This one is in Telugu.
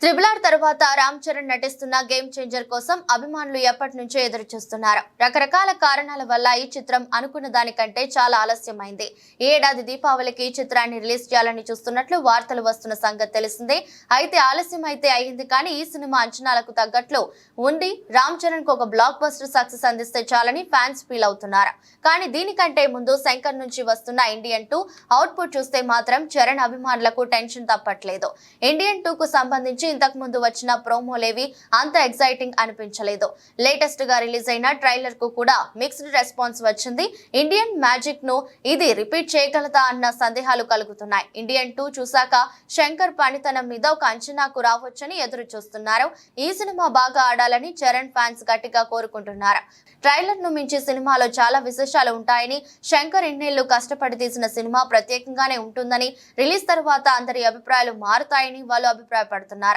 త్రిబుల్ ఆర్ తర్వాత రామ్ చరణ్ నటిస్తున్న గేమ్ చేంజర్ కోసం అభిమానులు ఎప్పటి నుంచో ఎదురు చూస్తున్నారు. రకరకాల కారణాల వల్ల ఈ చిత్రం అనుకున్న దానికంటే చాలా ఆలస్యమైంది. ఈ ఏడాది దీపావళికి ఈ చిత్రాన్ని రిలీజ్ చేయాలని చూస్తున్నట్లు వార్తలు వస్తున్న సంగతి తెలిసిందే. అయితే ఆలస్యం అయితే అయింది, కానీ ఈ సినిమా అంచనాలకు తగ్గట్లు ఉంది. రామ్ చరణ్ కు ఒక బ్లాక్ బస్టర్ సక్సెస్ అందిస్తే చాలని ఫ్యాన్స్ ఫీల్ అవుతున్నారు. కానీ దీనికంటే ముందు శంకర్ నుంచి వస్తున్న ఇండియన్ 2 అవుట్పుట్ చూస్తే మాత్రం చరణ్ అభిమానులకు టెన్షన్ తప్పట్లేదు. ఇండియన్ 2 కు సంబంధించి ఇంతకు ముందు వచ్చిన ప్రోమోలేవి అంత ఎక్సైటింగ్ అనిపించలేదు. లేటెస్ట్ గా రిలీజ్ అయిన ట్రైలర్ కు కూడా మిక్స్డ్ రెస్పాన్స్ వచ్చింది. ఇండియన్ మ్యాజిక్ ను ఇది రిపీట్ చేయగలదా అన్న సందేహాలు కలుగుతున్నాయి. ఇండియన్ 2 చూశాక శంకర్ పనితనం మీద ఒక అంచనాకు రావచ్చని ఎదురు చూస్తున్నారు. ఈ సినిమా బాగా ఆడాలని చరణ్ ఫ్యాన్స్ గట్టిగా కోరుకుంటున్నారు. ట్రైలర్ ను మించి సినిమాలో చాలా విశేషాలు ఉంటాయని, శంకర్ ఇన్నేళ్లు కష్టపడి తీసిన సినిమా ప్రత్యేకంగానే ఉంటుందని, రిలీజ్ తర్వాత అందరి అభిప్రాయాలు మారుతాయని వాళ్ళు అభిప్రాయపడుతున్నారు.